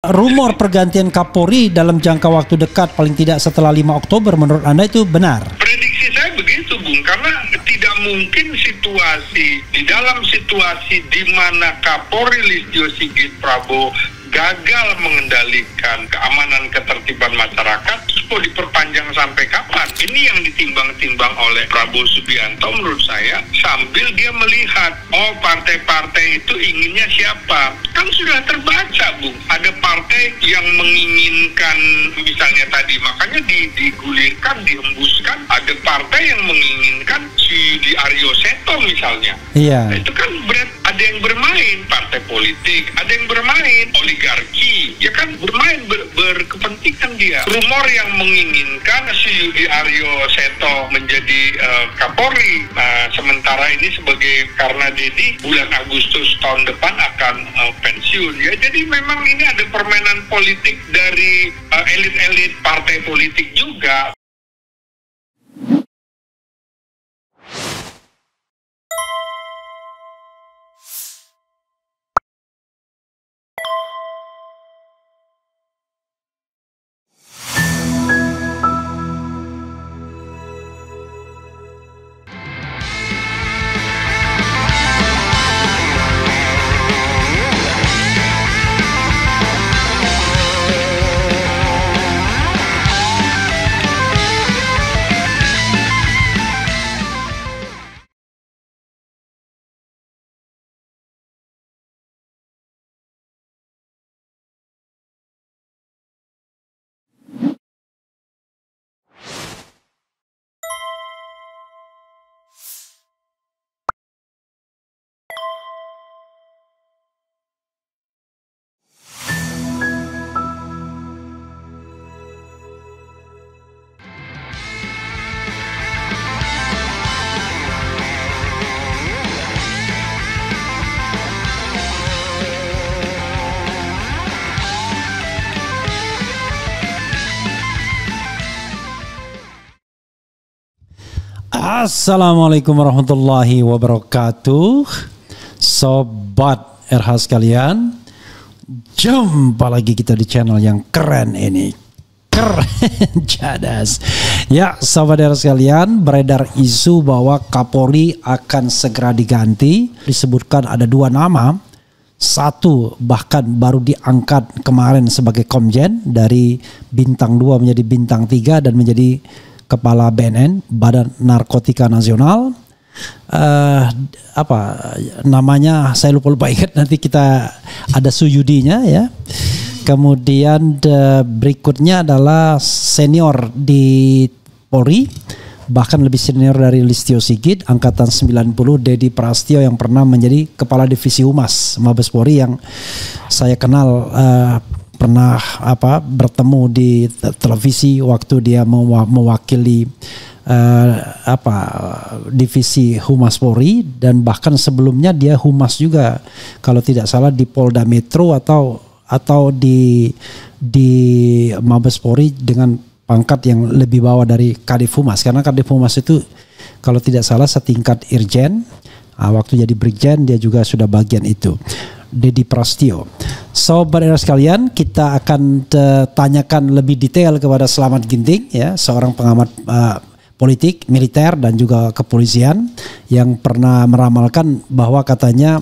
rumor pergantian Kapolri dalam jangka waktu dekat paling tidak setelah 5 Oktober menurut Anda itu benar? Prediksi saya begitu, Bung, karena tidak mungkin di dalam situasi di mana Kapolri Listio Sigit Prabowo gagal mengendalikan keamanan ketertiban masyarakat, terus mau diperpanjang sampai kapan? Ini yang ditimbang-timbang oleh Prabowo Subianto menurut saya, sambil dia melihat, oh partai-partai itu inginnya siapa? Kan sudah terbaca, Bung, ada partai yang menginginkan misalnya tadi, makanya digulirkan, dihembuskan, ada partai yang menginginkan si di Aryo Seto misalnya. Iya. Nah, itu kan ada yang bermain partai politik, ada yang bermain oligarki, ya kan bermain berkepentingan dia. Rumor yang menginginkan si Yudi Aryo Seto menjadi Kapolri, sementara ini karena Dedi bulan Agustus tahun depan akan pensiun. Ya, jadi memang ini ada permainan politik dari elit-elit partai politik juga. Assalamualaikum warahmatullahi wabarakatuh, Sobat RH sekalian. Jumpa lagi kita di channel yang keren ini, keren jadas. Ya, Sobat RH sekalian, beredar isu bahwa Kapolri akan segera diganti. Disebutkan ada 2 nama. Satu bahkan baru diangkat kemarin sebagai Komjen, dari bintang 2 menjadi bintang 3 dan menjadi Kepala BNN, Badan Narkotika Nasional. Apa namanya, saya lupa ingat, nanti kita ada Suyudinya ya. Kemudian berikutnya adalah senior di Polri, bahkan lebih senior dari Listio Sigit, angkatan 90, Dedi Prastio, yang pernah menjadi Kepala Divisi Humas Mabes Polri, yang saya kenal pernah bertemu di televisi waktu dia mewakili divisi Humas Polri, dan bahkan sebelumnya dia humas juga kalau tidak salah di Polda Metro atau di Mabes Polri dengan pangkat yang lebih bawah dari Kadif Humas, karena Kadif Humas itu kalau tidak salah setingkat Irjen. Waktu jadi Brigjen dia juga sudah bagian itu. Dedi Prastio. Sobat era sekalian, kita akan tanyakan lebih detail kepada Slamet Ginting ya, seorang pengamat politik, militer dan juga kepolisian, yang pernah meramalkan bahwa katanya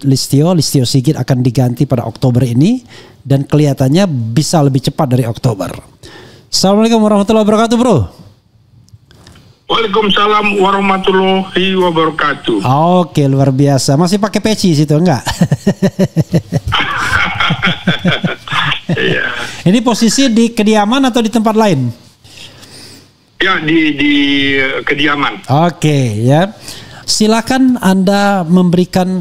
Listio Sigit akan diganti pada Oktober ini, dan kelihatannya bisa lebih cepat dari Oktober. Assalamualaikum warahmatullahi wabarakatuh, Bro. Waalaikumsalam warahmatullahi wabarakatuh. Oke, luar biasa. Masih pakai peci situ enggak? Iya. Ini posisi di kediaman atau di tempat lain? Ya, di kediaman. Oke, ya. Silakan Anda memberikan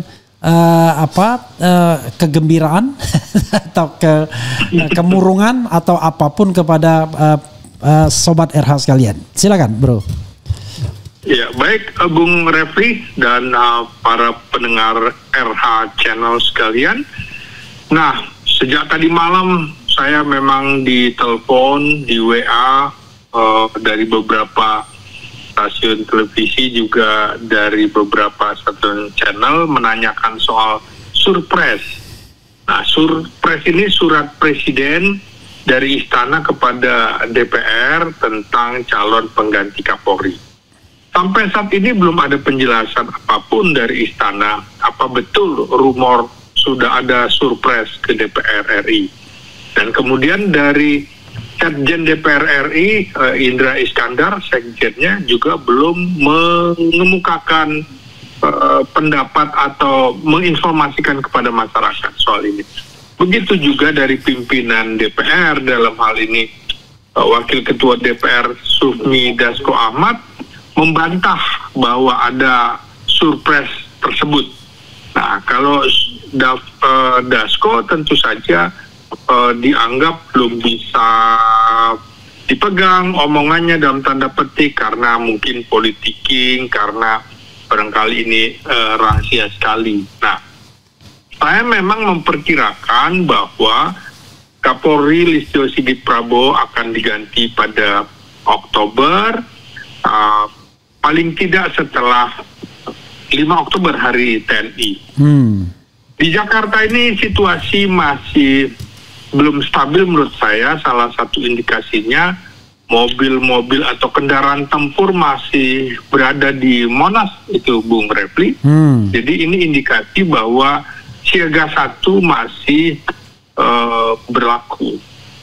kegembiraan atau kemurungan atau apapun kepada Sobat RH sekalian. Silakan, Bro. Ya, baik Bung Refli dan para pendengar RH channel sekalian. Nah, sejak tadi malam saya memang ditelepon, di WA dari beberapa stasiun televisi, juga dari beberapa stasiun channel menanyakan soal surprise Nah, surpres ini surat presiden dari Istana kepada DPR tentang calon pengganti Kapolri. Sampai saat ini belum ada penjelasan apapun dari Istana, apa betul rumor sudah ada surpres ke DPR RI. Dan kemudian dari Sekjen DPR RI, Indra Iskandar, sekjennya juga belum mengemukakan pendapat atau menginformasikan kepada masyarakat soal ini. Begitu juga dari pimpinan DPR, dalam hal ini Wakil Ketua DPR Sufmi Dasko Ahmad membantah bahwa ada surpres tersebut. Nah, kalau Dasko tentu saja dianggap belum bisa dipegang omongannya dalam tanda petik karena mungkin politiking, karena barangkali ini rahasia sekali. Nah, saya memang memperkirakan bahwa Kapolri Listio Sigit Prabowo akan diganti pada Oktober, paling tidak setelah 5 Oktober hari TNI. Di Jakarta ini situasi masih belum stabil menurut saya. Salah satu indikasinya mobil-mobil atau kendaraan tempur masih berada di Monas itu, Bung Repli. Jadi ini indikasi bahwa siaga 1 masih berlaku.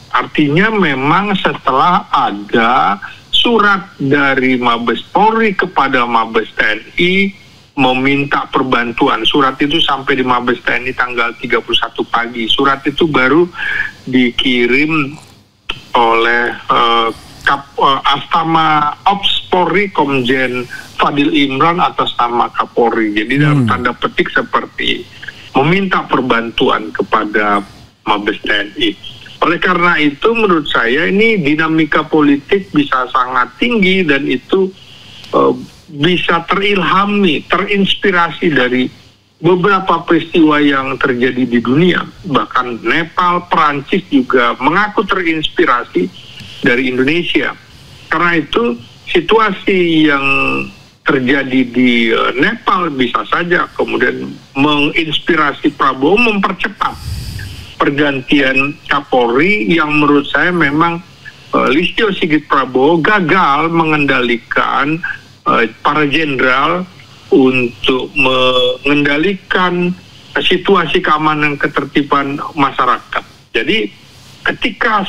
Artinya memang setelah ada surat dari Mabes Polri kepada Mabes TNI meminta perbantuan. Surat itu sampai di Mabes TNI tanggal 31 pagi. Surat itu baru dikirim oleh Astama Ops Polri Komjen Fadil Imran atas nama Kapolri. Jadi dalam tanda petik seperti meminta perbantuan kepada Mabes TNI. Oleh karena itu menurut saya ini dinamika politik bisa sangat tinggi dan itu bisa terilhami, terinspirasi dari beberapa peristiwa yang terjadi di dunia. Bahkan Nepal, Perancis juga mengaku terinspirasi dari Indonesia. Karena itu situasi yang terjadi di Nepal bisa saja kemudian menginspirasi Prabowo mempercepat pergantian Kapolri yang menurut saya memang Listio Sigit Prabowo gagal mengendalikan para jenderal untuk mengendalikan situasi keamanan ketertiban masyarakat. Jadi ketika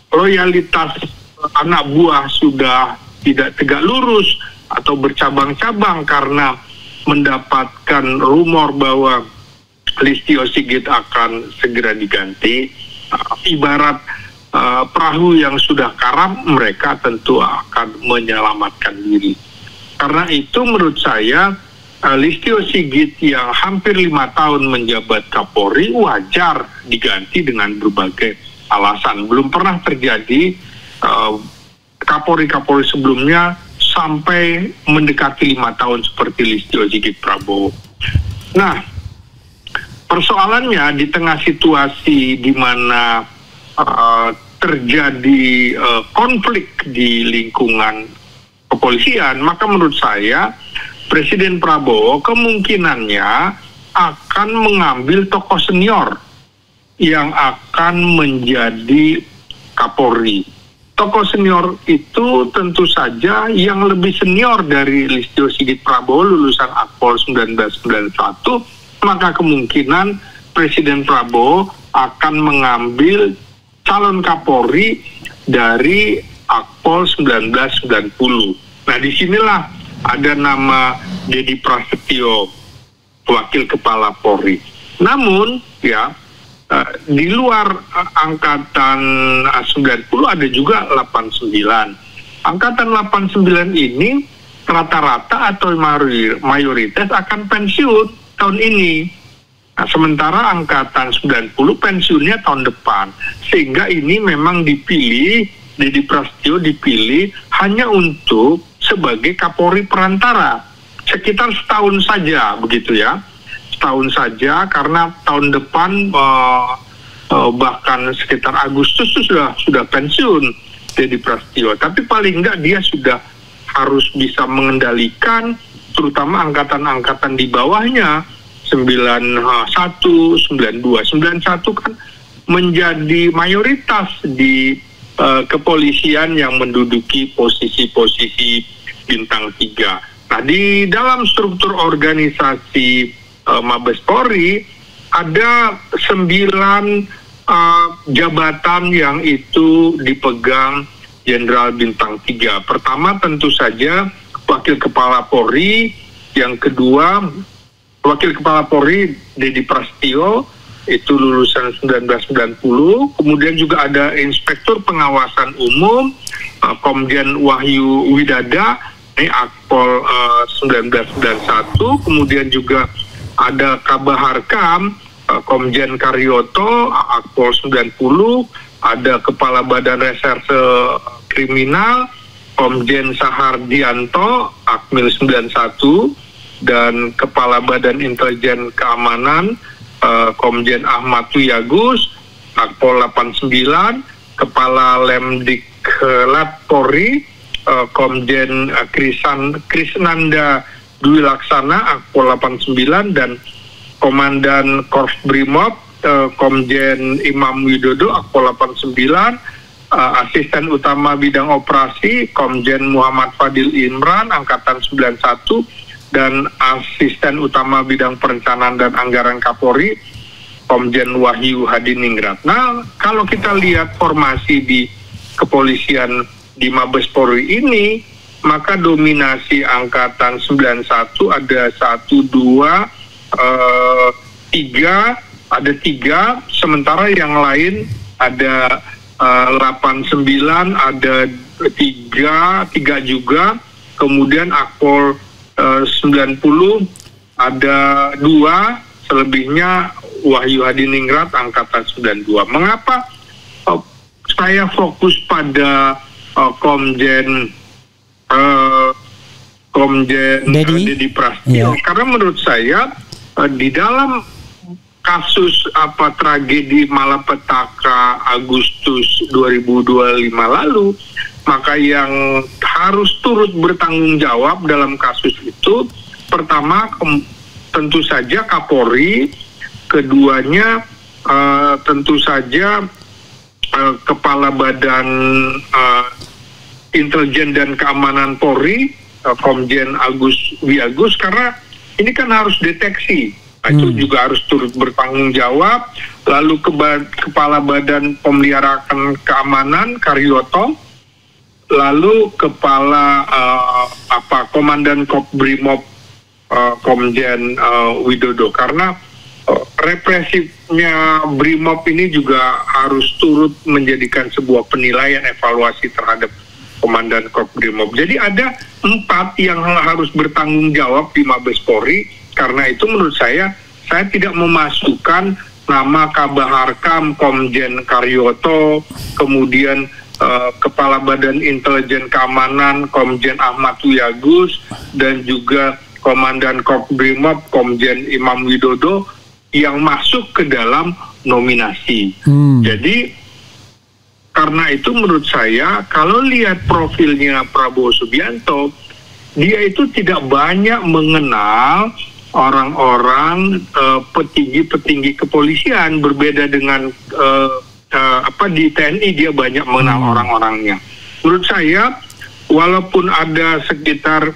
loyalitas anak buah sudah tidak tegak lurus atau bercabang-cabang karena mendapatkan rumor bahwa Listio Sigit akan segera diganti, ibarat perahu yang sudah karam, mereka tentu akan menyelamatkan diri. Karena itu menurut saya Listio Sigit yang hampir 5 tahun menjabat Kapolri wajar diganti dengan berbagai alasan. Belum pernah terjadi Kapolri-Kapolri sebelumnya sampai mendekati 5 tahun seperti Listio Sigit Prabowo. Nah, persoalannya di tengah situasi di mana terjadi konflik di lingkungan kepolisian, maka menurut saya Presiden Prabowo kemungkinannya akan mengambil tokoh senior yang akan menjadi Kapolri. Tokoh senior itu tentu saja yang lebih senior dari Listio Sigit Prabowo, lulusan Akpol 1991, maka kemungkinan Presiden Prabowo akan mengambil calon Kapolri dari Akpol 1990. Nah, disinilah ada nama Dedi Prasetyo, Wakil Kepala Polri. Namun, ya, di luar angkatan 90 ada juga 89. Angkatan 89 ini rata-rata atau mayoritas akan pensiun tahun ini. Nah, sementara angkatan 90 pensiunnya tahun depan. Sehingga ini memang dipilih, Dedi Prasetyo dipilih hanya untuk sebagai Kapolri perantara. Sekitar setahun saja begitu ya. Setahun saja karena tahun depan bahkan sekitar Agustus itu sudah pensiun Dedi Prasetyo. Tapi paling enggak dia sudah harus bisa mengendalikan terutama angkatan-angkatan di bawahnya 91, 92. 91 kan menjadi mayoritas di kepolisian yang menduduki posisi-posisi bintang 3. Nah, di dalam struktur organisasi Mabes Polri ada 9 jabatan yang itu dipegang Jenderal bintang 3. Pertama tentu saja Wakil Kepala Polri, yang kedua Wakil Kepala Polri Dedi Prasetyo, itu lulusan 1990, kemudian juga ada Inspektur Pengawasan Umum Komjen Wahyu Widada, ini Akpol 1991, kemudian juga ada Kabaharkam Komjen Karyoto, Akpol 90, ada Kepala Badan Reserse Kriminal Komjen Sahardianto, Akmil 91, dan Kepala Badan Intelijen Keamanan Komjen Ahmad Wiyagus, Akpol 89, Kepala Lemdiklat Polri Komjen Krisnanda Dwi Laksana, Akpol 89, dan Komandan Korps Brimob Komjen Imam Widodo, Akpol 89, Asisten Utama Bidang Operasi Komjen Muhammad Fadil Imran, Angkatan 91, dan Asisten Utama Bidang Perencanaan dan Anggaran Kapolri Komjen Wahyu Hadiningrat. Nah, kalau kita lihat formasi di kepolisian di Mabes Polri ini, maka dominasi Angkatan 91 ada 1, 2, 3, ada 3, sementara yang lain ada 8, 9, ada 3 juga, kemudian Akpol 90 ada 2, selebihnya Wahyu Hadiningrat Angkatan 92. Mengapa saya fokus pada Komjen Dedi Prasetyo? Karena menurut saya di dalam kasus tragedi Malapetaka Agustus 2025 lalu, maka yang harus turut bertanggung jawab dalam kasus itu pertama tentu saja Kapolri, keduanya tentu saja Kepala Badan Intelijen dan Keamanan Polri Komjen Agus Wiyagus, karena ini kan harus deteksi. Itu juga harus turut bertanggung jawab. Lalu Kepala Badan Pemeliharaan Keamanan Karyoto, lalu Kepala Komandan Kop Brimob Komjen Widodo, karena represifnya Brimob ini juga harus turut menjadikan sebuah penilaian evaluasi terhadap Komandan Kop Brimob. Jadi ada 4 yang harus bertanggung jawab di Mabes Polri. Karena itu menurut saya tidak memasukkan nama Kabaharkam Komjen Karyoto, kemudian Kepala Badan Intelijen Keamanan Komjen Ahmad Wiyagus, dan juga Komandan Korps Brimob Komjen Imam Widodo yang masuk ke dalam nominasi. Jadi karena itu menurut saya kalau lihat profilnya Prabowo Subianto, dia itu tidak banyak mengenal orang-orang petinggi kepolisian, berbeda dengan di TNI dia banyak mengenal orang-orangnya. Menurut saya walaupun ada sekitar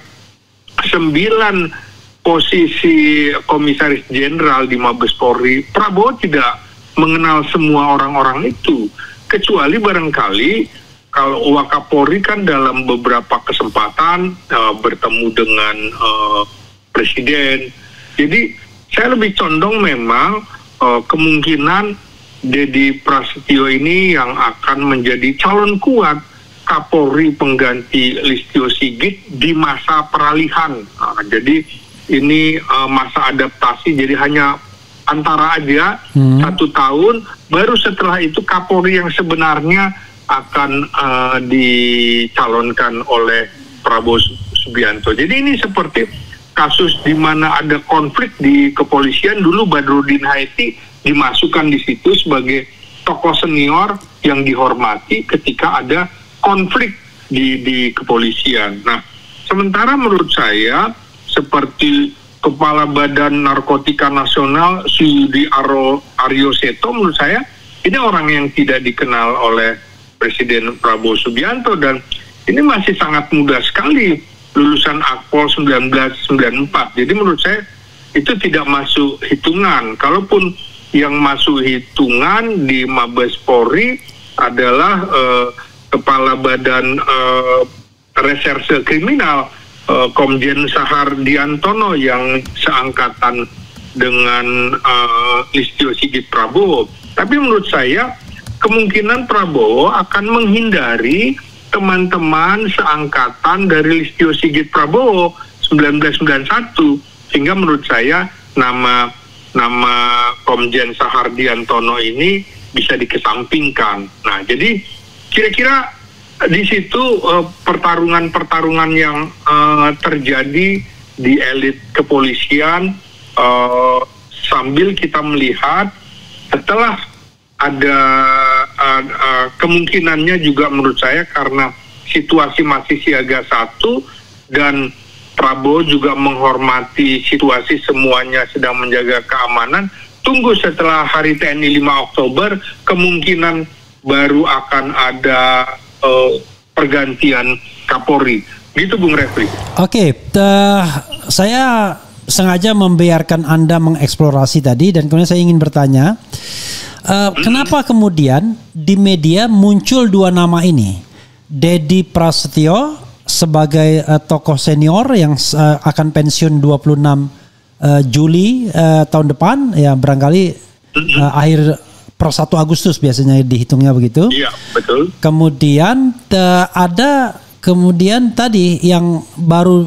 9 posisi komisaris jenderal di Mabes Polri, Prabowo tidak mengenal semua orang-orang itu, kecuali barangkali kalau Wakapolri kan dalam beberapa kesempatan bertemu dengan Presiden. Jadi saya lebih condong memang kemungkinan Dedi Prasetyo ini yang akan menjadi calon kuat Kapolri pengganti Listio Sigit di masa peralihan. Jadi ini masa adaptasi, jadi hanya antara aja 1 tahun, baru setelah itu Kapolri yang sebenarnya akan dicalonkan oleh Prabowo Subianto. Jadi ini seperti kasus di mana ada konflik di kepolisian. Dulu Badrudin Haiti dimasukkan di situ sebagai tokoh senior yang dihormati ketika ada konflik di kepolisian. Nah, sementara menurut saya seperti Kepala Badan Narkotika Nasional Suyudi Aryo Seto, menurut saya ini orang yang tidak dikenal oleh Presiden Prabowo Subianto, dan ini masih sangat muda sekali, lulusan Akpol 1994. Jadi menurut saya itu tidak masuk hitungan. Kalaupun yang masuk hitungan di Mabes Polri adalah Kepala Badan Reserse Kriminal Komjen Sahardiantono yang seangkatan dengan Listio Sigit Prabowo. Tapi menurut saya kemungkinan Prabowo akan menghindari teman-teman seangkatan dari Listio Sigit Prabowo 1991, sehingga menurut saya nama Komjen Sahardiantono ini bisa dikesampingkan. Nah, jadi kira-kira di situ pertarungan-pertarungan yang terjadi di elit kepolisian, sambil kita melihat setelah ada kemungkinannya juga menurut saya karena situasi masih siaga 1 dan Prabowo juga menghormati situasi, semuanya sedang menjaga keamanan. Tunggu setelah hari TNI 5 Oktober, kemungkinan baru akan ada pergantian Kapolri. Gitu Bung Refri. Oke, saya sengaja membiarkan Anda mengeksplorasi tadi, dan kemudian saya ingin bertanya, kenapa kemudian di media muncul dua nama ini? Dedi Prasetyo sebagai tokoh senior yang akan pensiun 26 Juli tahun depan, ya barangkali akhir per 1 Agustus biasanya dihitungnya begitu. Iya, betul. Kemudian ada tadi yang baru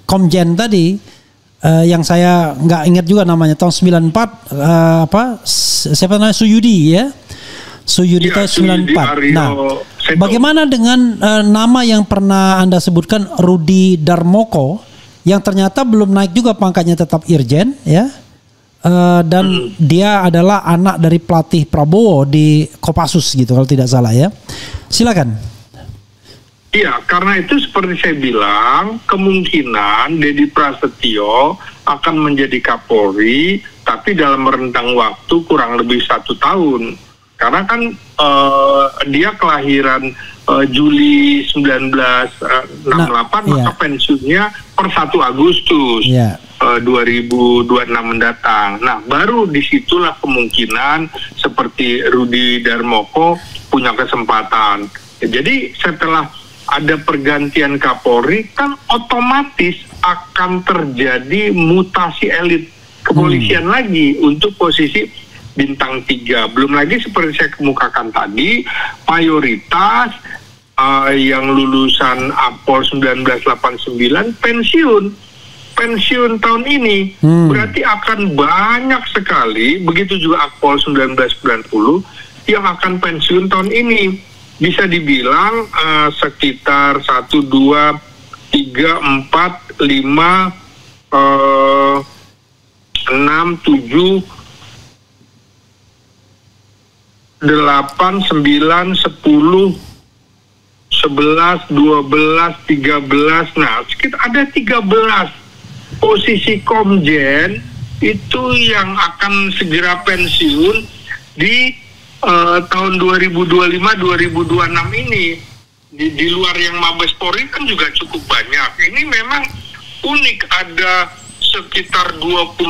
Komjen tadi yang saya nggak ingat juga namanya, tahun 94 siapa namanya, Suyudi ya. Suyudi tahun 94. Nah, bagaimana dengan nama yang pernah Anda sebutkan, Rudi Darmoko, yang ternyata belum naik juga pangkatnya, tetap Irjen ya. Dan dia adalah anak dari pelatih Prabowo di Kopassus gitu kalau tidak salah ya. Silakan. Iya, karena itu seperti saya bilang, kemungkinan Dedi Prasetyo akan menjadi Kapolri, tapi dalam rentang waktu kurang lebih 1 tahun. Karena kan dia kelahiran Juli 1968, maka pensiunnya per 1 Agustus. 2026 mendatang. Nah, baru disitulah kemungkinan seperti Rudi Darmoko punya kesempatan. Jadi setelah ada pergantian Kapolri, kan otomatis akan terjadi mutasi elit kepolisian lagi untuk posisi bintang 3. Belum lagi seperti saya kemukakan tadi, mayoritas yang lulusan Akpol 1989 pensiun tahun ini, berarti akan banyak sekali, begitu juga Akpol 1990 yang akan pensiun tahun ini. Bisa dibilang sekitar 1, 2, 3, 4, 5, 6, 7, 8, 9, 10, 11, 12, 13, nah sekitar ada 13 posisi komjen itu yang akan segera pensiun di tahun 2025-2026 ini. Di luar yang Mabes Polri kan juga cukup banyak. Ini memang unik, ada sekitar 26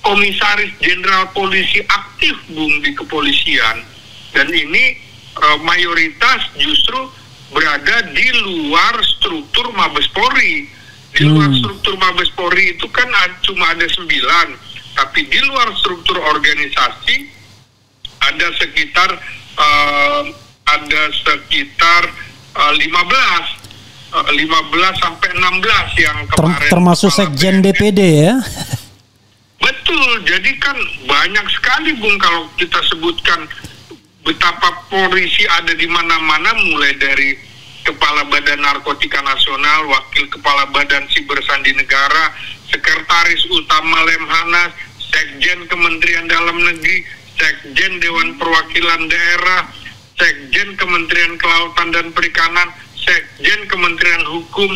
komisaris jenderal polisi aktif Bung di kepolisian, dan ini mayoritas justru berada di luar struktur Mabes Polri. Di luar struktur Mabes Polri itu kan cuma ada 9, tapi di luar struktur organisasi ada sekitar 15 sampai 16 yang kemarin. Termasuk sekjen DPD ya. Betul, jadi kan banyak sekali Bung kalau kita sebutkan betapa polisi ada di mana-mana, mulai dari Kepala Badan Narkotika Nasional, Wakil Kepala Badan Siber Sandi Negara, Sekretaris Utama Lemhanas, Sekjen Kementerian Dalam Negeri, Sekjen Dewan Perwakilan Daerah, Sekjen Kementerian Kelautan dan Perikanan, Sekjen Kementerian Hukum,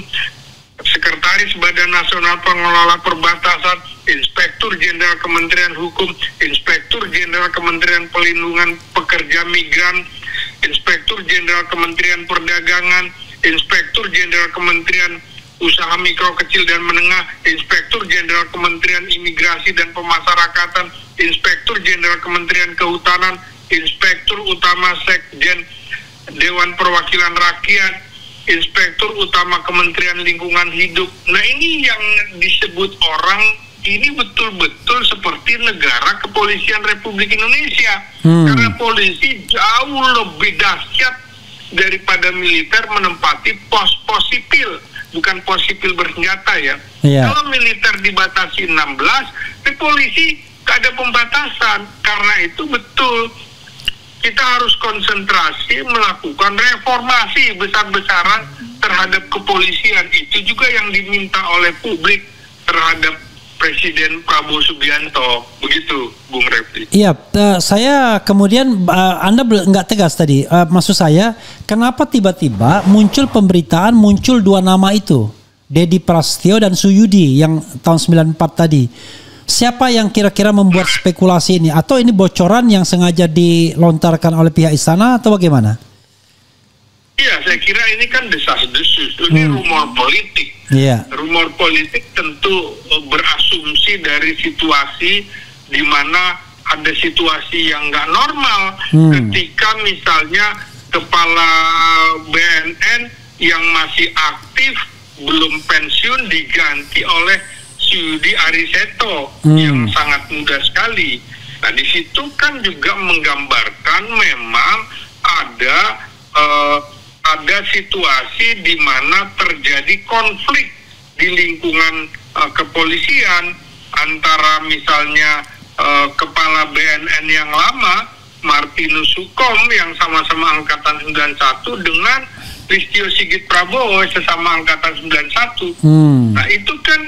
Sekretaris Badan Nasional Pengelola Perbatasan, Inspektur Jenderal Kementerian Hukum, Inspektur Jenderal Kementerian Pelindungan Pekerja Migran, Inspektur Jenderal Kementerian Perdagangan, Inspektur Jenderal Kementerian Usaha Mikro Kecil dan Menengah, Inspektur Jenderal Kementerian Imigrasi dan Pemasyarakatan, Inspektur Jenderal Kementerian Kehutanan, Inspektur Utama Sekjen Dewan Perwakilan Rakyat, Inspektur Utama Kementerian Lingkungan Hidup. Nah, ini yang disebut orang ini betul-betul seperti negara kepolisian Republik Indonesia. Karena polisi jauh lebih dahsyat daripada militer menempati pos-pos sipil, bukan pos sipil bersenjata ya. Kalau militer dibatasi 16, polisi gak ada pembatasan. Karena itu betul kita harus konsentrasi melakukan reformasi besar-besaran terhadap kepolisian. Itu juga yang diminta oleh publik terhadap Presiden Prabowo Subianto. Begitu, Bung Refli. Iya, saya kemudian Anda nggak tegas tadi. Maksud saya, kenapa tiba-tiba muncul pemberitaan muncul dua nama itu, Dedi Prasetyo dan Suyudi yang tahun 94 tadi. Siapa yang kira-kira membuat spekulasi ini? Atau ini bocoran yang sengaja dilontarkan oleh pihak istana atau bagaimana? Iya, saya kira ini kan desas-desus. Ini rumor politik. Rumor politik tentu berasumsi dari situasi di mana ada situasi yang nggak normal. Ketika misalnya kepala BNN yang masih aktif belum pensiun diganti oleh Suyudi Ariseto yang sangat muda sekali. Nah, di situ kan juga menggambarkan memang ada situasi di mana terjadi konflik di lingkungan kepolisian antara misalnya kepala BNN yang lama Martinus Hukom yang sama-sama angkatan 91 dengan Listio Sigit Prabowo sesama angkatan 91. Nah, itu kan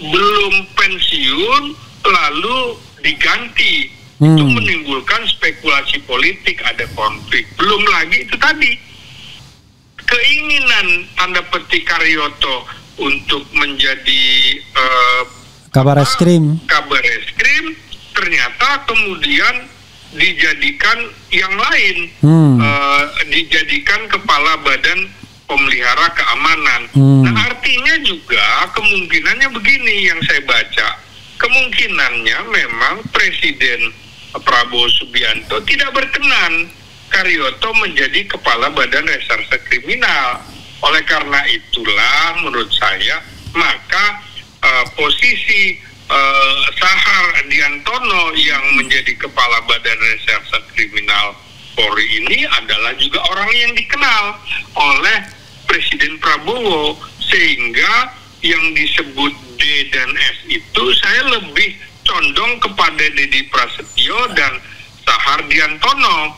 belum pensiun lalu diganti. Itu menimbulkan spekulasi politik, ada konflik. Belum lagi itu tadi keinginan tanda petik Karyoto untuk menjadi Kabar Eskrim ternyata kemudian dijadikan yang lain, dijadikan kepala Badan Pemelihara Keamanan. Nah, artinya juga kemungkinannya begini yang saya baca, kemungkinannya memang Presiden Prabowo Subianto tidak berkenan Karyoto menjadi kepala Badan Reserse Kriminal. Oleh karena itulah menurut saya maka posisi Sahar Diantono yang menjadi kepala Badan Reserse Kriminal Polri ini adalah juga orang yang dikenal oleh Presiden Prabowo, sehingga yang disebut D dan S itu saya lebih condong kepada Dedi Prasetyo dan Sahar Diantono.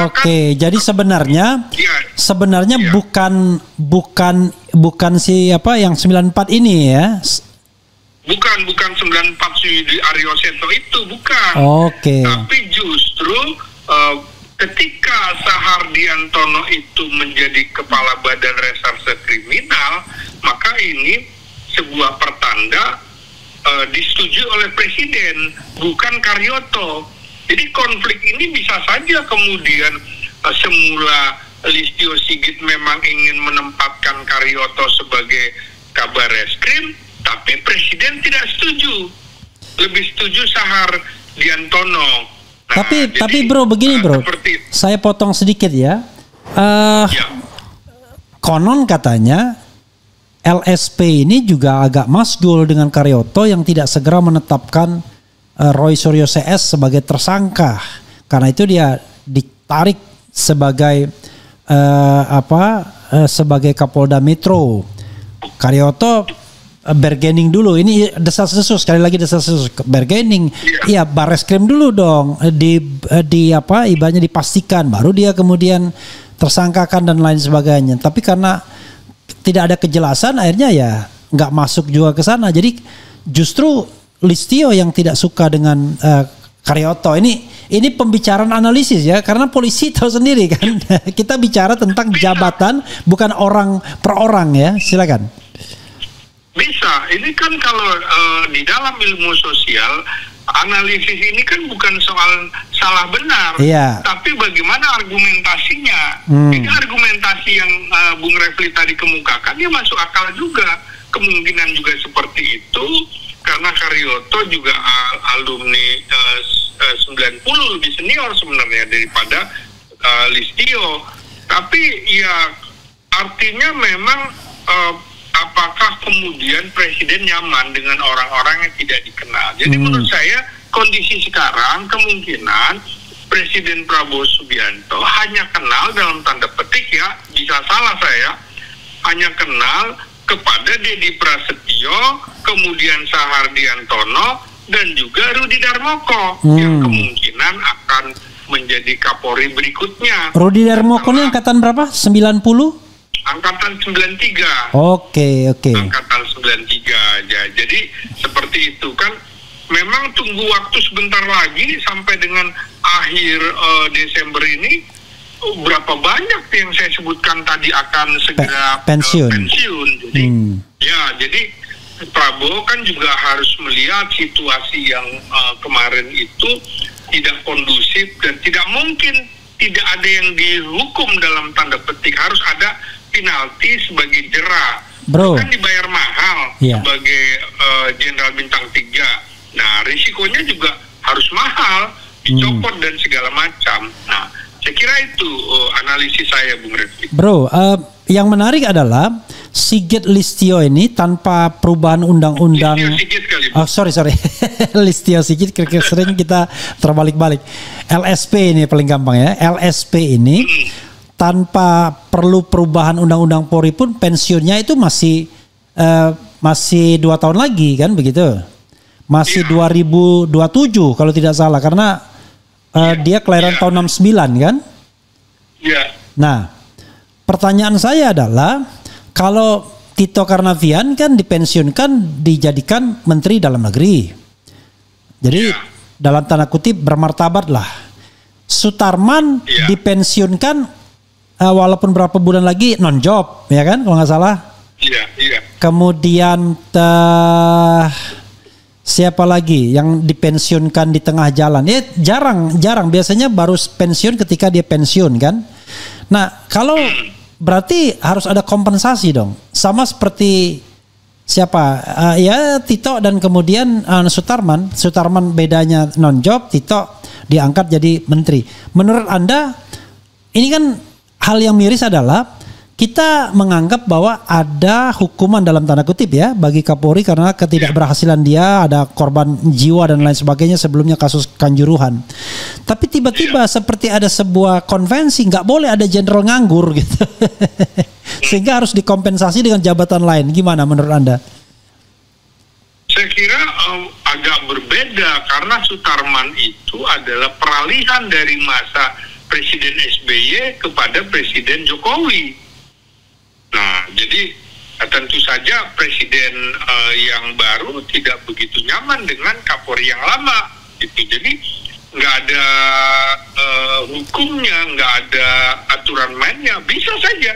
Oke, jadi sebenarnya bukan siapa yang 94 ini ya? Bukan 94 Suyudi Aryoseto itu, bukan. Tapi justru ketika Sahar Diantono itu menjadi kepala Badan Reserse Kriminal, maka ini sebuah pertanda disetujui oleh Presiden, bukan Karyoto. Jadi konflik ini bisa saja kemudian semula Listio Sigit memang ingin menempatkan Karyoto sebagai Kabar Eskrim, tapi Presiden tidak setuju, lebih setuju Sahar Diantono. Nah, tapi bro begini bro, saya potong sedikit ya. Konon katanya LSP ini juga agak masgul dengan Karyoto yang tidak segera menetapkan Roy Suryo CS sebagai tersangka. Karena itu dia ditarik sebagai sebagai Kapolda Metro. Karyoto bargaining dulu, ini desas-desus, sekali lagi desas-desus, bargaining, iya Bareskrim dulu dong, ibaratnya dipastikan, baru dia kemudian tersangkakan dan lain sebagainya. Tapi karena tidak ada kejelasan, akhirnya ya nggak masuk juga ke sana. Jadi justru Listio yang tidak suka dengan Karyoto. Ini pembicaraan analisis ya, karena polisi tahu sendiri kan. Kita bicara tentang jabatan, bukan orang per orang ya. Silakan. Bisa. Ini kan kalau di dalam ilmu sosial, analisis ini kan bukan soal salah benar, tapi bagaimana argumentasinya. Jadi argumentasi yang Bung Refli tadi kemukakan, dia masuk akal juga. Kemungkinan juga seperti itu, karena Karyoto juga alumni 90 lebih senior sebenarnya daripada Listio. Tapi ya artinya memang apakah kemudian Presiden nyaman dengan orang-orang yang tidak dikenal. Jadi menurut saya kondisi sekarang kemungkinan Presiden Prabowo Subianto hanya kenal dalam tanda petik, ya bisa salah saya, hanya kenal kepada Dedi Prasetyo, kemudian Sahardiantono, dan juga Rudi Darmoko yang kemungkinan akan menjadi Kapolri berikutnya. Rudi Darmoko ini angkatan berapa? 90? Angkatan 93. Oke. Angkatan 93 aja. Jadi seperti itu kan, memang tunggu waktu sebentar lagi sampai dengan akhir Desember ini, berapa banyak yang saya sebutkan tadi akan segera pensiun. Jadi jadi Prabowo kan juga harus melihat situasi yang kemarin itu tidak kondusif dan tidak mungkin tidak ada yang dihukum dalam tanda petik, harus ada penalti sebagai jera. Kan dibayar mahal sebagai Jenderal Bintang 3. Nah, risikonya juga harus mahal, dicopot dan segala macam. Nah, saya kira itu analisis saya, Bung Refli. Yang menarik adalah Sigit Listio ini tanpa perubahan undang-undang. Sorry. Listio Sigit, sering kita terbalik-balik. LSP ini paling gampang ya. LSP ini tanpa perlu perubahan undang-undang Polri pun pensiunnya itu masih 2 tahun lagi kan begitu. Masih 2027 kalau tidak salah, karena dia kelahiran tahun 69 kan? Nah, pertanyaan saya adalah, kalau Tito Karnavian kan dipensiunkan dijadikan Menteri Dalam Negeri. Jadi dalam tanda kutip bermartabat lah. Sutarman dipensiunkan walaupun berapa bulan lagi non job, ya kan kalau nggak salah. Kemudian siapa lagi yang dipensiunkan di tengah jalan? Jarang. Biasanya baru pensiun ketika dia pensiun kan. Nah, kalau berarti harus ada kompensasi dong. Sama seperti siapa? Tito dan kemudian Sutarman. Sutarman bedanya non job, Tito diangkat jadi menteri. Menurut Anda ini kan hal yang miris adalah kita menganggap bahwa ada hukuman dalam tanda kutip ya bagi Kapolri karena ketidakberhasilan dia, ada korban jiwa dan lain sebagainya sebelumnya kasus Kanjuruhan. Tapi tiba-tiba seperti ada sebuah konvensi nggak boleh ada jenderal nganggur gitu. Sehingga harus dikompensasi dengan jabatan lain. Gimana menurut Anda? Saya kira agak berbeda karena Sutarman itu adalah peralihan dari masa Presiden SBY kepada Presiden Jokowi. Nah, jadi tentu saja Presiden yang baru tidak begitu nyaman dengan Kapolri yang lama. Gitu. Jadi nggak ada hukumnya, nggak ada aturan mainnya. Bisa saja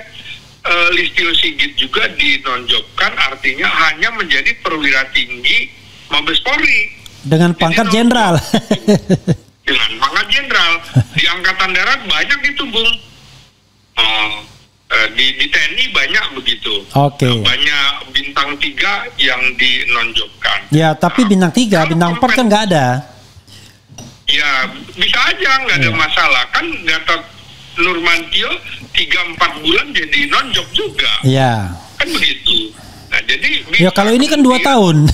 Listio Sigit juga dinonjolkan, artinya hanya menjadi perwira tinggi Mabes Polri. Dengan pangkat jenderal. Dengan pangkat jenderal. Di Angkatan Darat banyak itu, Bung. Di TNI banyak begitu. Banyak bintang 3 yang dinonjolkan. Ya, tapi bintang 3, bintang 4 kan nggak ada. Ya, bisa aja nggak ada masalah. Kan Gatot Nurmantio 3-4 bulan jadi nonjok juga. Iya. Kan begitu. Nah, jadi kalau ini kan 2 tahun.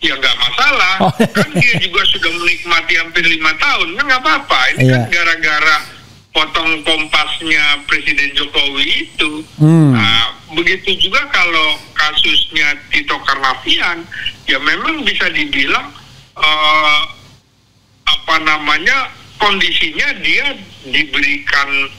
Ya nggak masalah. Kan dia juga sudah menikmati hampir 5 tahun. Kan nggak apa-apa. Ini kan gara-gara potong kompasnya Presiden Jokowi itu. Nah, begitu juga kalau kasusnya Tito Karnavian, ya memang bisa dibilang kondisinya dia diberikan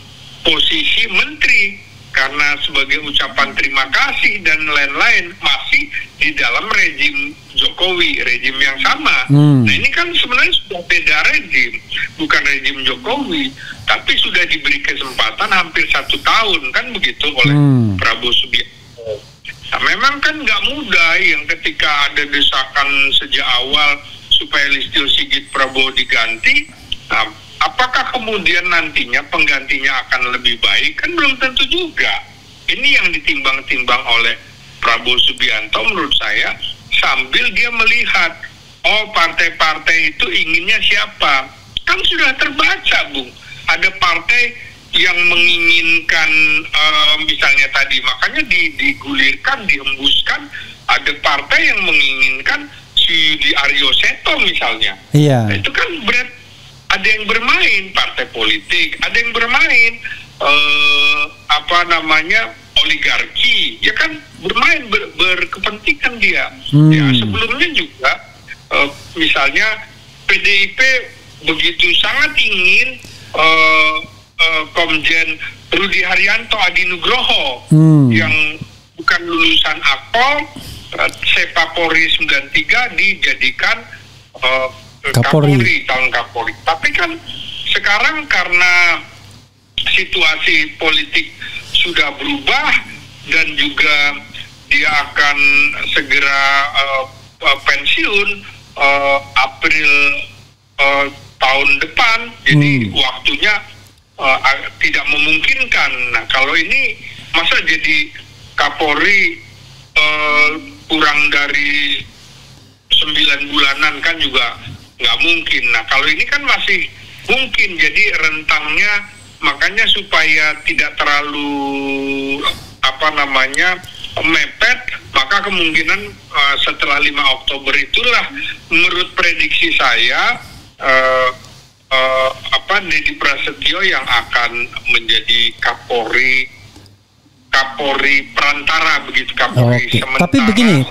posisi menteri karena sebagai ucapan terima kasih dan lain-lain, masih di dalam rejim Jokowi, rejim yang sama. Nah, ini kan sebenarnya sudah beda rejim, bukan rejim Jokowi, tapi sudah diberi kesempatan hampir 1 tahun kan begitu oleh Prabowo Subianto. Nah, memang kan nggak mudah yang ketika ada desakan sejak awal supaya Listio Sigit Prabowo diganti. Nah, apakah kemudian nantinya penggantinya akan lebih baik? Kan belum tentu juga. Ini yang ditimbang-timbang oleh Prabowo Subianto menurut saya, sambil dia melihat, oh partai-partai itu inginnya siapa. Kan sudah terbaca, Bung. Ada partai yang menginginkan misalnya tadi, makanya digulirkan, dihembuskan, ada partai yang menginginkan si Yudi Aryo Seto misalnya. Iya. Nah, itu kan ada yang bermain partai politik, ada yang bermain oligarki, ya kan bermain berkepentingan dia. Ya, sebelumnya juga misalnya PDIP begitu sangat ingin Komjen Rudi Haryanto Adi Nugroho yang bukan lulusan Akpol, Sepapori 93 dijadikan Kapolri, calon Kapolri. Tapi kan sekarang karena situasi politik sudah berubah dan juga dia akan segera pensiun April tahun depan, jadi waktunya tidak memungkinkan. Nah, kalau ini masa jadi Kapolri kurang dari 9 bulanan kan juga nggak mungkin. Nah, kalau ini kan masih mungkin, jadi rentangnya, makanya supaya tidak terlalu mepet, maka kemungkinan setelah 5 Oktober itulah menurut prediksi saya Deddy Prasetyo yang akan menjadi Kapolri perantara begitu, Kapolri sementara. Tapi begini,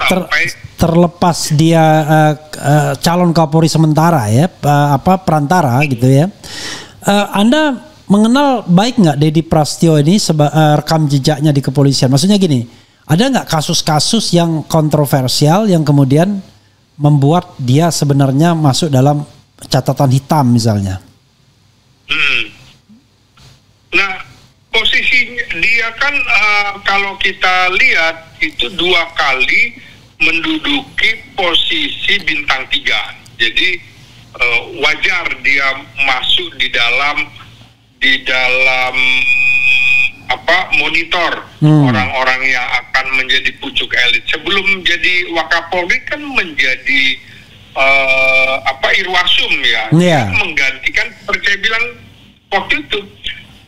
terlepas dia calon Kapolri sementara ya, perantara gitu ya. Anda mengenal baik nggak Deddy Prasetyo ini rekam jejaknya di kepolisian? Maksudnya gini, ada nggak kasus-kasus yang kontroversial yang kemudian membuat dia sebenarnya masuk dalam catatan hitam misalnya? Nah, posisinya dia kan kalau kita lihat itu 2 kali menduduki posisi bintang 3. Jadi wajar dia masuk di dalam monitor orang-orang yang akan menjadi pucuk elit. Sebelum jadi Wakapolri kan menjadi Irwasum ya, menggantikan, percaya bilang waktu itu.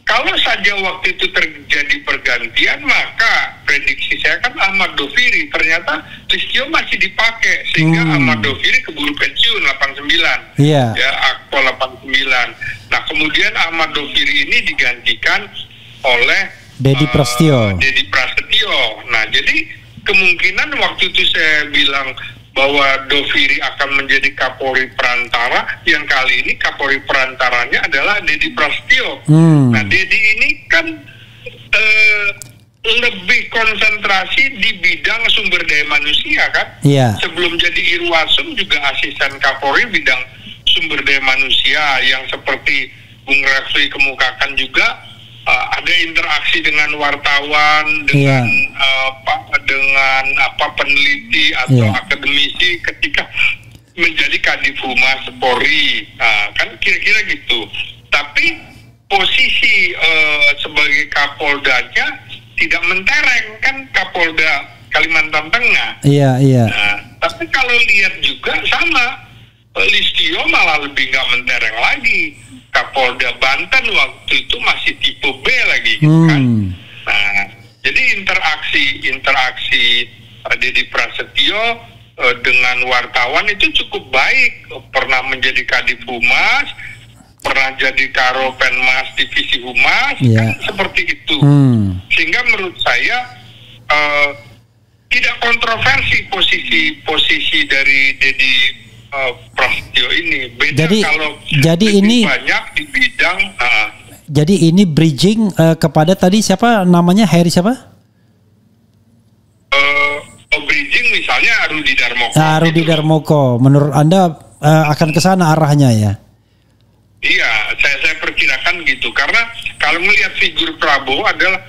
Kalau saja waktu itu terjadi pergantian, maka prediksi saya kan Ahmad Doviri, ternyata Listio masih dipakai sehingga Ahmad Doviri keburu pensiun 89, ya Akpol 89. Nah, kemudian Ahmad Doviri ini digantikan oleh Deddy Prasetyo. Nah, jadi kemungkinan waktu itu saya bilang bahwa Doviri akan menjadi Kapolri perantara, yang kali ini Kapolri perantaranya adalah Deddy Prasetyo. Nah, Deddy ini kan lebih konsentrasi di bidang sumber daya manusia kan. Sebelum jadi Irwasum juga asisten Kapolri bidang sumber daya manusia, yang seperti Bung Refli kemukakan juga ada interaksi dengan wartawan, dengan peneliti atau akademisi ketika menjadi Kadif Humas Polri, kan kira-kira gitu. Tapi posisi sebagai Kapoldanya tidak mentereng, kan Kapolda Kalimantan Tengah. Nah, tapi kalau lihat juga sama, Listio malah lebih nggak mentereng lagi. Kapolda Banten waktu itu masih tipe B lagi gitu kan. Nah, jadi interaksi Deddy Prasetyo dengan wartawan itu cukup baik. Pernah menjadi Kadif Humas, pernah jadi Karo Penmas Divisi Humas, kan seperti itu. Sehingga menurut saya tidak kontroversi posisi dari Deddy Prasetyo ini. Beda kalau ini banyak di bidang. Jadi ini bridging kepada tadi siapa namanya, Heri siapa? Bridging misalnya Rudi Darmoko. Rudi Darmoko, menurut Anda akan ke sana arahnya ya? Iya, saya perkirakan gitu. Karena kalau melihat figur Prabowo adalah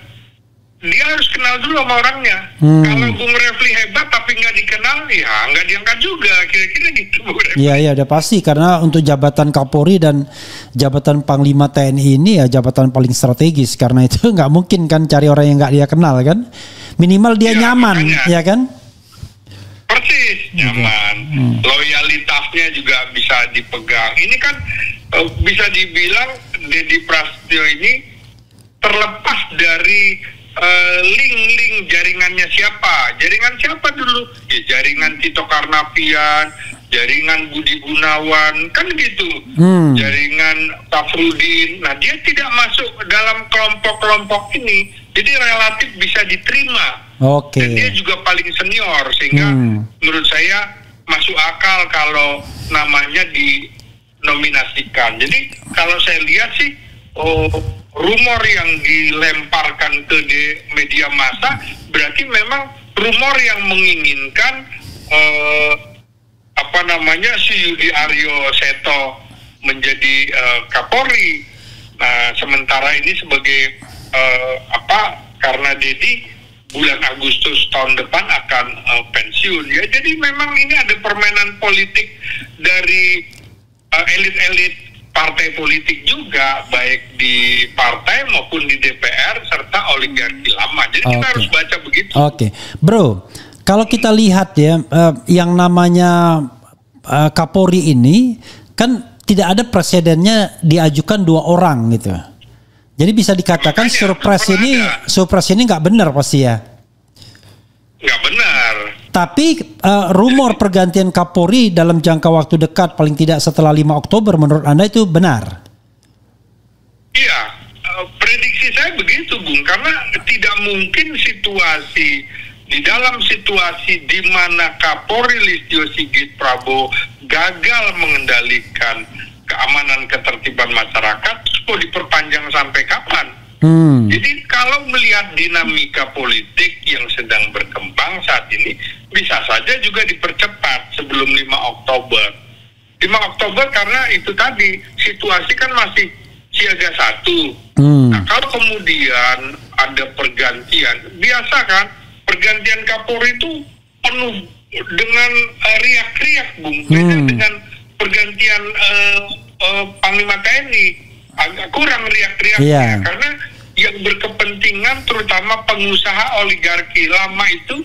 dia harus kenal dulu sama orangnya. Kalau Bung Refli hebat tapi nggak dikenal, ya nggak diangkat juga. Kira-kira gitu, Bung Refli. Iya, udah pasti. Karena untuk jabatan Kapolri dan jabatan Panglima TNI ini ya jabatan paling strategis. Karena itu nggak mungkin kan cari orang yang nggak dia kenal kan. Minimal dia nyaman, makanya. Ya kan? Persis, nyaman. Loyalitasnya juga bisa dipegang. Ini kan bisa dibilang Dedi Prasetyo ini terlepas dari link-link jaringannya siapa. Jaringan siapa dulu? Ya jaringan Tito Karnavian, jaringan Budi Gunawan, kan gitu. Jaringan Safrudin. Nah, dia tidak masuk dalam kelompok-kelompok ini. Jadi relatif bisa diterima. Oke. Dan dia juga paling senior sehingga menurut saya masuk akal kalau namanya dinominasikan. Jadi kalau saya lihat sih rumor yang dilemparkan ke media massa berarti memang rumor yang menginginkan si Yudi Aryo Seto menjadi Kapolri. Nah, sementara ini sebagai karena Dedi bulan Agustus tahun depan akan pensiun ya. Jadi memang ini ada permainan politik dari elit-elit partai politik juga, baik di partai maupun di DPR serta oligarki lama. Jadi kita harus baca begitu. Oke, Bro. Kalau kita lihat ya, yang namanya Kapolri ini kan tidak ada presidennya diajukan 2 orang gitu. Jadi bisa dikatakan surprise ini nggak benar pasti ya. Nggak benar. Tapi rumor pergantian Kapolri dalam jangka waktu dekat paling tidak setelah 5 Oktober menurut Anda itu benar? Iya, prediksi saya begitu, Bung. Karena tidak mungkin di dalam situasi di mana Kapolri Listio Sigit Prabowo gagal mengendalikan keamanan ketertiban masyarakat, mau diperpanjang sampai kapan? Jadi kalau melihat dinamika politik yang sedang berkembang saat ini, bisa saja juga dipercepat sebelum 5 Oktober. 5 Oktober karena itu tadi, situasi kan masih siaga 1. Nah, kalau kemudian ada pergantian, biasa kan, pergantian Kapolri itu penuh dengan riak-riak, Bung. Beda dengan pergantian Panglima TNI, agak kurang riak-riaknya. Karena yang berkepentingan terutama pengusaha oligarki lama itu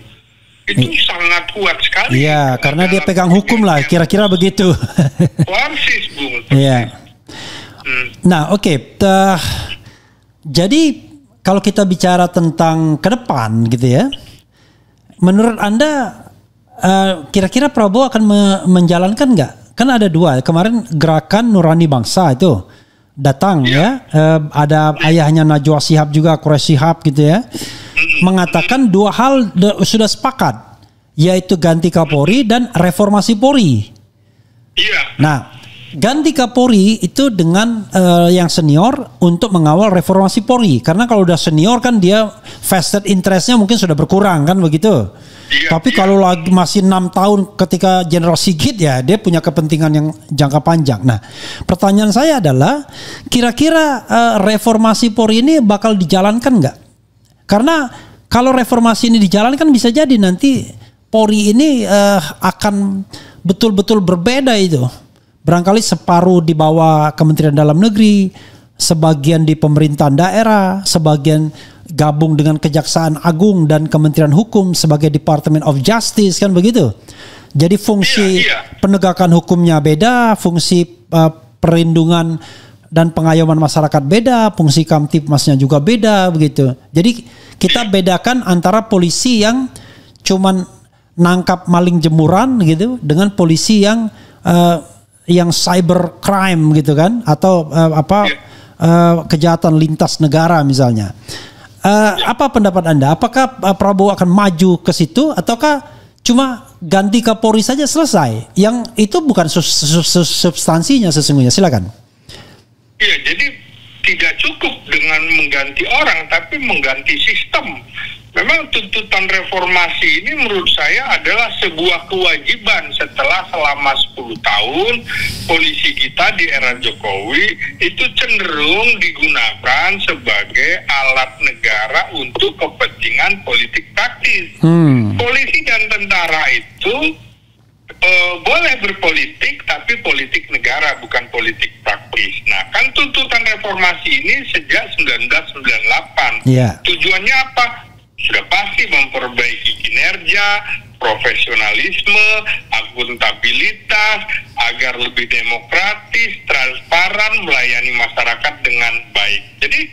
sangat kuat sekali. Iya, karena dia pegang hukum lah, kira-kira begitu. Persis, Bung. Iya. Nah, oke. Jadi kalau kita bicara tentang ke depan gitu ya, menurut Anda kira-kira Prabowo akan menjalankan nggak? Kan ada 2. Kemarin Gerakan Nurani Bangsa itu datang ya, ada ayahnya Najwa Shihab juga, Quraish Shihab gitu ya, mengatakan 2 hal sudah sepakat, yaitu ganti Kapolri dan reformasi Polri. Nah, ganti Kapolri itu dengan yang senior untuk mengawal reformasi Polri, karena kalau udah senior kan dia vested interestnya mungkin sudah berkurang kan begitu. Tapi kalau lagi masih 6 tahun ketika Jenderal Sigit ya dia punya kepentingan yang jangka panjang. Nah, pertanyaan saya adalah kira-kira reformasi Polri ini bakal dijalankan nggak? Karena kalau reformasi ini dijalankan bisa jadi nanti Polri ini akan betul-betul berbeda itu. Barangkali separuh di bawah Kementerian Dalam Negeri, sebagian di pemerintahan daerah, sebagian gabung dengan Kejaksaan Agung dan Kementerian Hukum sebagai Department of Justice, kan begitu. Jadi fungsi penegakan hukumnya beda, fungsi perlindungan dan pengayoman masyarakat beda, fungsi Kamtipmasnya juga beda begitu. Jadi kita bedakan antara polisi yang cuman nangkap maling jemuran gitu dengan polisi yang cyber crime gitu kan, atau kejahatan lintas negara misalnya. Apa pendapat Anda? Apakah Prabowo akan maju ke situ ataukah cuma ganti Kapolri saja selesai? Yang itu bukan substansinya sesungguhnya. Silakan. Iya, jadi tidak cukup dengan mengganti orang, tapi mengganti sistem. memang tuntutan reformasi ini menurut saya adalah sebuah kewajiban setelah selama 10 tahun polisi kita di era Jokowi itu cenderung digunakan sebagai alat negara untuk kepentingan politik praktis. Polisi dan tentara itu boleh berpolitik, tapi politik negara, bukan politik praktis. Nah, kan tuntutan reformasi ini sejak 1998. Tujuannya apa? Sudah pasti memperbaiki kinerja, profesionalisme, akuntabilitas, agar lebih demokratis, transparan, melayani masyarakat dengan baik. Jadi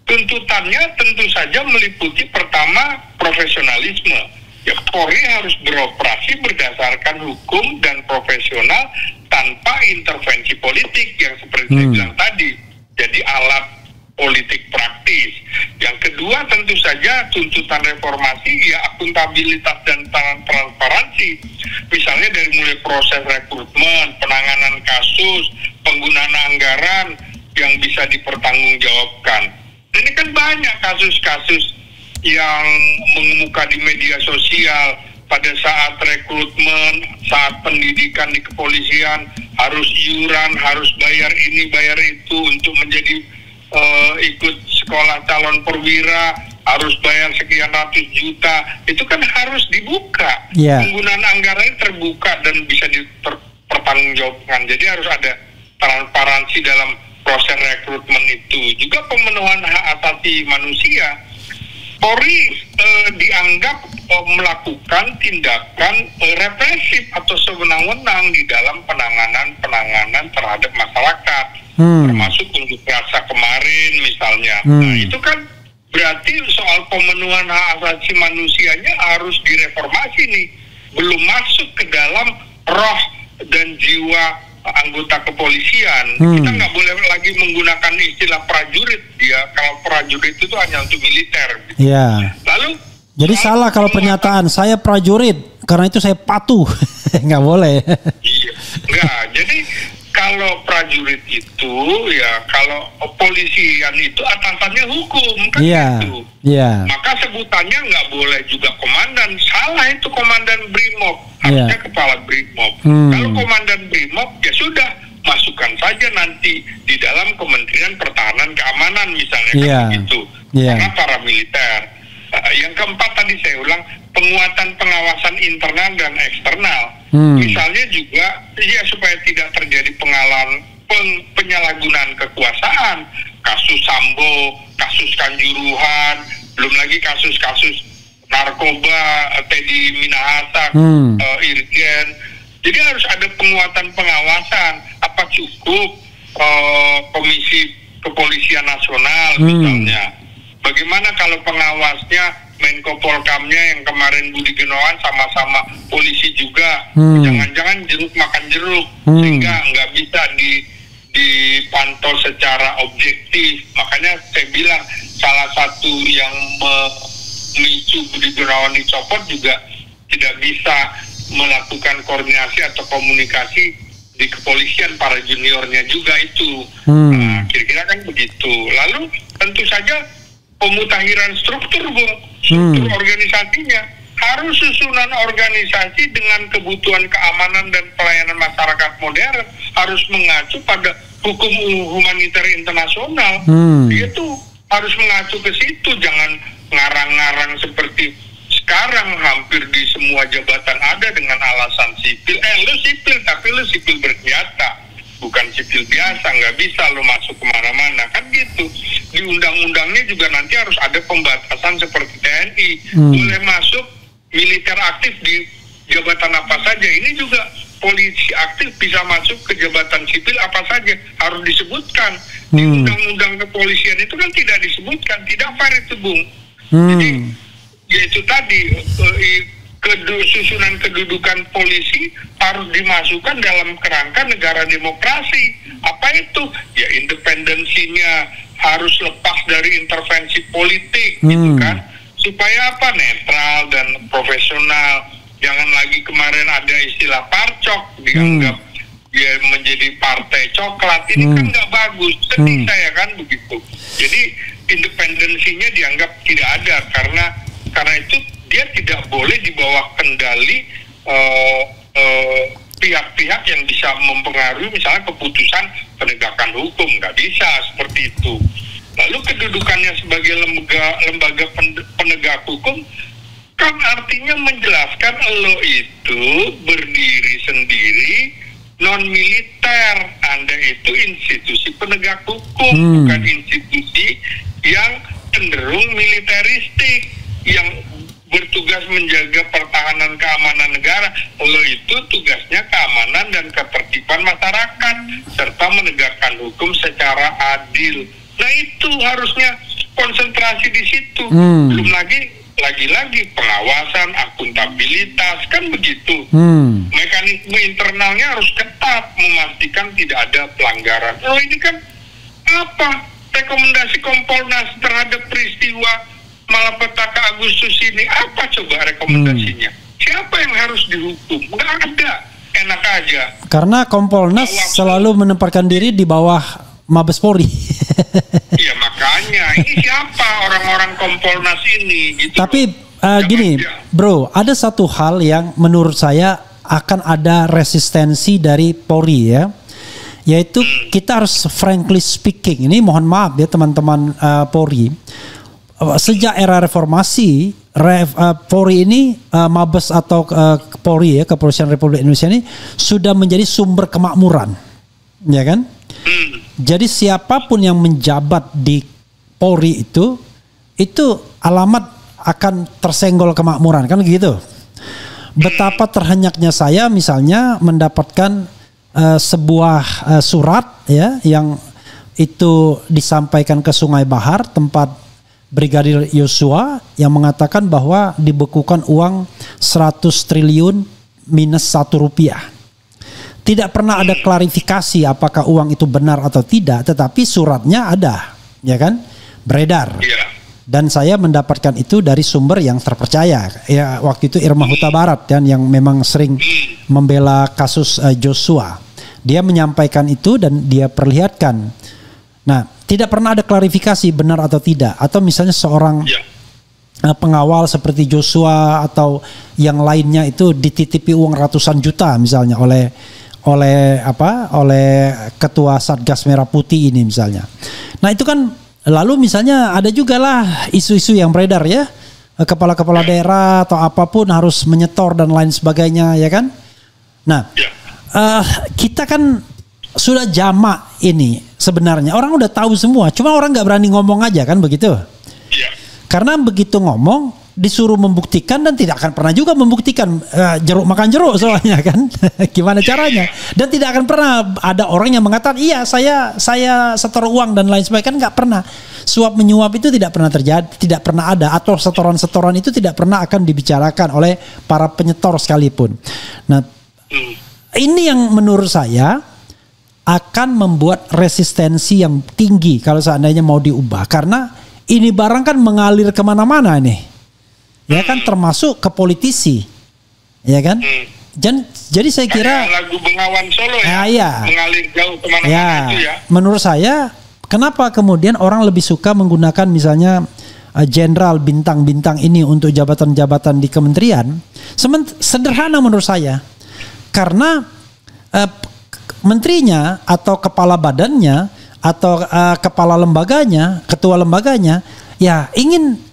tuntutannya tentu saja meliputi pertama profesionalisme. Ya, Polri harus beroperasi berdasarkan hukum dan profesional tanpa intervensi politik yang seperti saya bilang tadi. Jadi alat politik praktis. Yang kedua tentu saja tuntutan reformasi ya akuntabilitas dan transparansi. Misalnya dari mulai proses rekrutmen, penanganan kasus, penggunaan anggaran yang bisa dipertanggungjawabkan. Ini kan banyak kasus-kasus yang mengemuka di media sosial pada saat rekrutmen, saat pendidikan di kepolisian, harus iuran, harus bayar ini, bayar itu untuk menjadi ikut sekolah calon perwira, harus bayar sekian ratus juta. Itu kan harus dibuka. Penggunaan anggaran terbuka dan bisa dipertanggungjawabkan. Jadi harus ada transparansi dalam proses rekrutmen itu. Juga pemenuhan hak asasi manusia. Polri dianggap melakukan tindakan represif atau sewenang-wenang di dalam penanganan terhadap masyarakat, termasuk unjuk rasa kemarin misalnya. Nah, itu kan berarti soal pemenuhan hak asasi manusianya harus direformasi nih, belum masuk ke dalam roh dan jiwa anggota kepolisian. Kita nggak boleh lagi menggunakan istilah prajurit. Kalau prajurit itu hanya untuk militer. Lalu jadi salah kalau pernyataan saya prajurit karena itu saya patuh. Nggak boleh. Iya, nggak. Jadi kalau prajurit itu ya kalau polisian itu atasannya hukum kan gitu. Maka sebutannya nggak boleh juga komandan. Salah itu komandan Brimob. Harusnya kepala Brimob. Kalau komandan Brimob ya sudah masukkan saja nanti di dalam Kementerian Pertahanan Keamanan misalnya kan begitu. Karena paramiliter. Yang keempat tadi saya ulang, penguatan pengawasan internal dan eksternal. Misalnya juga ya supaya tidak terjadi penyalahgunaan kekuasaan, kasus Sambo, kasus Kanjuruhan, belum lagi kasus-kasus narkoba, Teddy Minahasa, Irjen. Jadi harus ada penguatan pengawasan. Apa cukup Komisi Kepolisian Nasional misalnya? Bagaimana kalau pengawasnya Menko Polkamnya yang kemarin Budi Gunawan sama-sama polisi juga, jangan-jangan jeruk makan jeruk, sehingga nggak bisa dipantau secara objektif. Makanya saya bilang salah satu yang memicu Budi Gunawan dicopot juga tidak bisa melakukan koordinasi atau komunikasi di kepolisian, para juniornya juga itu. Nah, kira-kira kan begitu. Lalu tentu saja pemutakhiran struktur, struktur organisasinya harus susunan organisasi dengan kebutuhan keamanan dan pelayanan masyarakat modern, harus mengacu pada hukum humaniter internasional. Itu harus mengacu ke situ, jangan ngarang-ngarang seperti sekarang hampir di semua jabatan ada dengan alasan sipil. Lu sipil tapi lu sipil bersenjata, bukan sipil biasa, nggak bisa lo masuk kemana-mana kan gitu. Di undang-undangnya juga nanti harus ada pembatasan seperti TNI, boleh masuk militer aktif di jabatan apa saja. Ini juga polisi aktif bisa masuk ke jabatan sipil apa saja, harus disebutkan. Di undang-undang kepolisian itu kan tidak disebutkan, tidak fair itu Bung. Jadi yaitu tadi susunan kedudukan polisi harus dimasukkan dalam kerangka negara demokrasi. Apa itu? Ya independensinya harus lepas dari intervensi politik, gitu kan? Supaya apa? Netral dan profesional. Jangan lagi kemarin ada istilah parcok, dianggap dia menjadi partai coklat. Ini kan nggak bagus. Sedih saya kan begitu. Jadi independensinya dianggap tidak ada karena Karena itu dia tidak boleh di bawah kendali pihak-pihak yang bisa mempengaruhi misalnya keputusan penegakan hukum. Nggak bisa seperti itu. Lalu kedudukannya sebagai lembaga penegak hukum kan artinya menjelaskan lo itu berdiri sendiri, non militer. Anda itu institusi penegak hukum, bukan institusi yang cenderung militeristik, yang bertugas menjaga pertahanan keamanan negara. Lo itu tugasnya keamanan dan ketertiban masyarakat serta menegakkan hukum secara adil. Nah itu harusnya konsentrasi di situ. Belum lagi pengawasan, akuntabilitas, kan begitu. Mekanisme internalnya harus ketat, memastikan tidak ada pelanggaran. Oh ini kan apa? Rekomendasi Kompolnas terhadap peristiwa Malapetaka Agustus ini, apa coba rekomendasinya? Siapa yang harus dihukum? Nggak ada, enak aja. Karena Kompolnas selalu menempatkan diri di bawah Mabes Polri. Iya makanya, ini siapa orang-orang Kompolnas ini? Gitu. Tapi gini, bro, ada satu hal yang menurut saya akan ada resistensi dari Polri ya, yaitu kita harus frankly speaking. Ini mohon maaf ya teman-teman Polri. Sejak era reformasi, Polri ini Mabes atau Polri ya, Kepolisian Republik Indonesia ini sudah menjadi sumber kemakmuran, ya kan? Jadi siapapun yang menjabat di Polri itu alamat akan tersenggol kemakmuran, kan gitu. Betapa terhenyaknya saya misalnya mendapatkan sebuah surat ya yang itu disampaikan ke Sungai Bahar tempat Brigadir Yosua yang mengatakan bahwa dibekukan uang 100 triliun minus 1 rupiah. Tidak pernah ada klarifikasi apakah uang itu benar atau tidak, tetapi suratnya ada, ya kan, beredar. Dan saya mendapatkan itu dari sumber yang terpercaya. Ya, waktu itu Irma Huta Barat dan yang memang sering membela kasus Joshua. Dia menyampaikan itu dan dia perlihatkan. Nah, tidak pernah ada klarifikasi benar atau tidak. Atau misalnya seorang pengawal seperti Joshua atau yang lainnya itu dititipi uang ratusan juta misalnya oleh ketua Satgas Merah Putih ini misalnya. Nah itu kan lalu misalnya ada juga lah isu-isu yang beredar ya, kepala-kepala daerah atau apapun harus menyetor dan lain sebagainya ya kan. Nah kita kan sudah jamak ini sebenarnya, orang udah tahu semua, cuma orang nggak berani ngomong aja kan begitu. Karena begitu ngomong disuruh membuktikan dan tidak akan pernah juga membuktikan, jeruk makan jeruk soalnya kan. Gimana caranya? Dan tidak akan pernah ada orang yang mengatakan iya saya setor uang dan lain sebagainya, kan nggak pernah. Suap menyuap itu tidak pernah terjadi, tidak pernah ada, atau setoran-setoran itu tidak pernah akan dibicarakan oleh para penyetor sekalipun. Nah, ini yang menurut saya akan membuat resistensi yang tinggi kalau seandainya mau diubah, karena ini barang kan mengalir kemana-mana nih. Ya kan, termasuk ke politisi, ya kan? Jadi saya kira lagu Bengawan Solo mengalir jauh kemana-mana itu ya. Menurut saya, kenapa kemudian orang lebih suka menggunakan misalnya jenderal bintang-bintang ini untuk jabatan-jabatan di kementerian? Sederhana menurut saya, karena menterinya atau kepala badannya atau kepala lembaganya, ketua lembaganya, ya ingin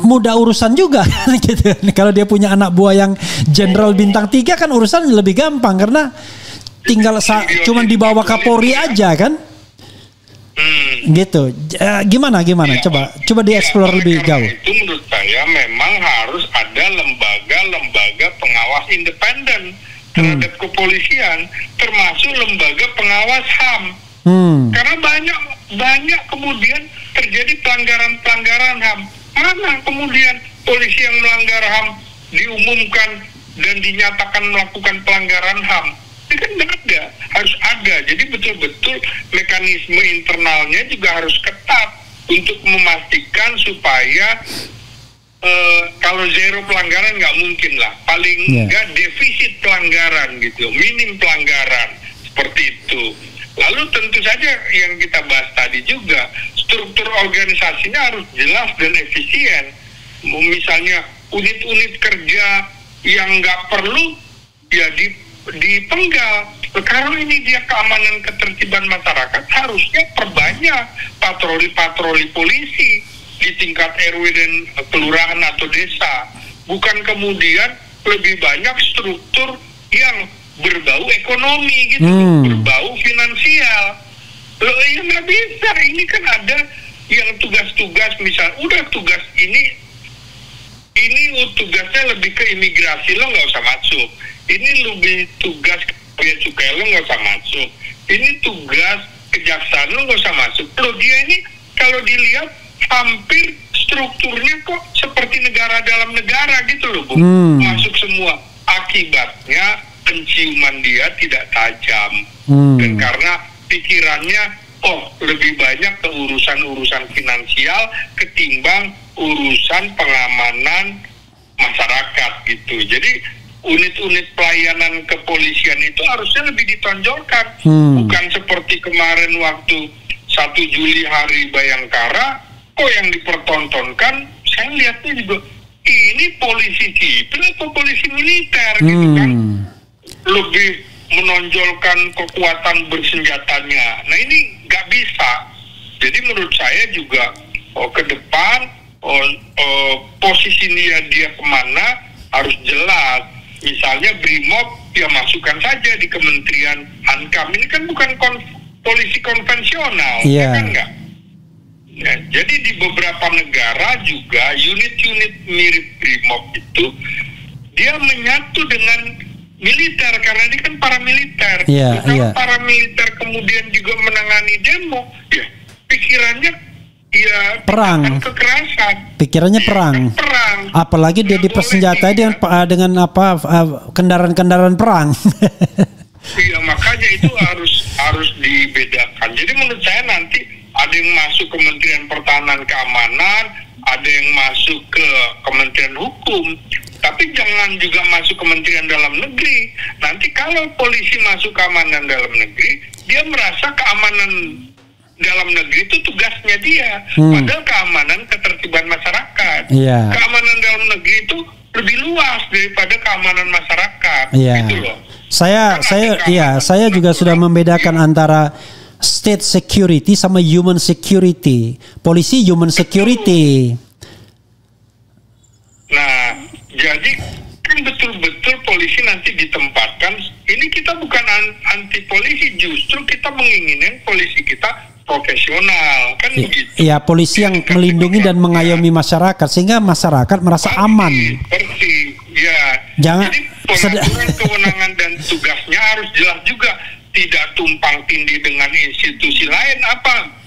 mudah urusan juga gitu. Kalau dia punya anak buah yang jenderal bintang 3 kan urusan lebih gampang karena tinggal cuman dibawa Kapolri aja kan. Gitu. Gimana? Coba dieksplor lebih jauh. Itu menurut saya memang harus ada lembaga pengawas independen terhadap kepolisian, termasuk lembaga pengawas HAM. Karena banyak kemudian terjadi pelanggaran HAM. Mana kemudian polisi yang melanggar HAM diumumkan dan dinyatakan melakukan pelanggaran HAM? Ini kan tidak ada, harus ada. Jadi betul-betul mekanisme internalnya juga harus ketat untuk memastikan supaya kalau zero pelanggaran nggak mungkin lah, paling nggak defisit pelanggaran gitu, minim pelanggaran seperti itu. Lalu tentu saja yang kita bahas tadi juga, struktur organisasinya harus jelas dan efisien. misalnya unit-unit kerja yang nggak perlu ya dipenggal. Kalau ini dia keamanan ketertiban masyarakat, harusnya perbanyak patroli-patroli polisi di tingkat RW dan kelurahan atau desa. Bukan kemudian lebih banyak struktur yang berbau ekonomi gitu, berbau finansial. Loh ya nggak bisa, ini kan ada yang tugas-tugas, misal udah tugas ini tugasnya lebih ke imigrasi, lo nggak usah masuk. Ini lebih tugas bea cukai, lo nggak usah masuk. Ini tugas kejaksaan, lo nggak usah masuk. Loh dia ini kalau dilihat hampir strukturnya kok seperti negara dalam negara gitu loh, Bu. Masuk semua. Akibatnya penciuman dia tidak tajam. Dan karena pikirannya lebih banyak ke urusan-urusan finansial ketimbang urusan pengamanan masyarakat gitu. Jadi unit-unit pelayanan kepolisian itu harusnya lebih ditonjolkan. Bukan seperti kemarin waktu 1 Juli Hari Bayangkara, yang dipertontonkan, saya lihatnya juga ini polisi sipil atau polisi militer gitu kan. Lebih menonjolkan kekuatan bersenjatanya. Nah ini nggak bisa. Jadi menurut saya juga ke depan posisi dia kemana harus jelas. Misalnya Brimob ya masukkan saja di Kementerian Hankam. Ini kan bukan polisi konvensional, kan nggak? Ya, jadi di beberapa negara juga unit-unit mirip Brimob itu dia menyatu dengan militer karena ini kan paramiliter. Kalau paramiliter kemudian juga menangani demo, ya pikirannya ya perang, kekerasan. Pikirannya perang. Apalagi dia dipersenjatai dengan kendaraan-kendaraan perang. Iya, makanya itu harus dibedakan. Jadi menurut saya nanti ada yang masuk Kementerian Pertahanan Keamanan, ada yang masuk ke Kementerian Hukum, tapi jangan juga masuk Kementerian Dalam Negeri. Nanti kalau polisi masuk keamanan dalam negeri, dia merasa keamanan dalam negeri itu tugasnya dia, padahal keamanan ketertiban masyarakat. Keamanan dalam negeri itu lebih luas daripada keamanan masyarakat. Gitu loh. Saya juga sudah membedakan antara state security sama human security. Polisi human security. Nah, jadi kan betul-betul polisi nanti ditempatkan. Ini kita bukan anti polisi, justru kita menginginkan polisi kita profesional, kan begitu. Iya, polisi yang melindungi dan mengayomi masyarakat sehingga masyarakat merasa aman. Ya. Jangan. Jadi pengaturan kewenangan dan tugasnya harus jelas juga. Tidak tumpang tindih dengan institusi lain,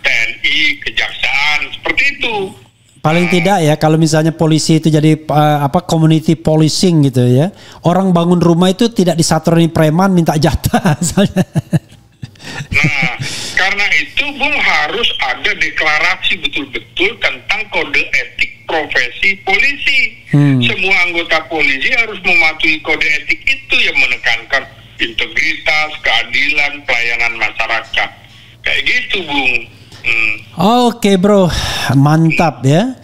TNI, kejaksaan, seperti itu. Paling tidak ya, kalau misalnya polisi itu jadi community policing gitu ya. Orang bangun rumah itu tidak disaturin preman minta jatah. Nah, karena itu Bung harus ada deklarasi betul-betul tentang kode etik profesi polisi. Semua anggota polisi harus mematuhi kode etik itu yang menekankan integritas, keadilan, pelayanan masyarakat. Kayak gitu, Bung. Oke, bro. Mantap ya.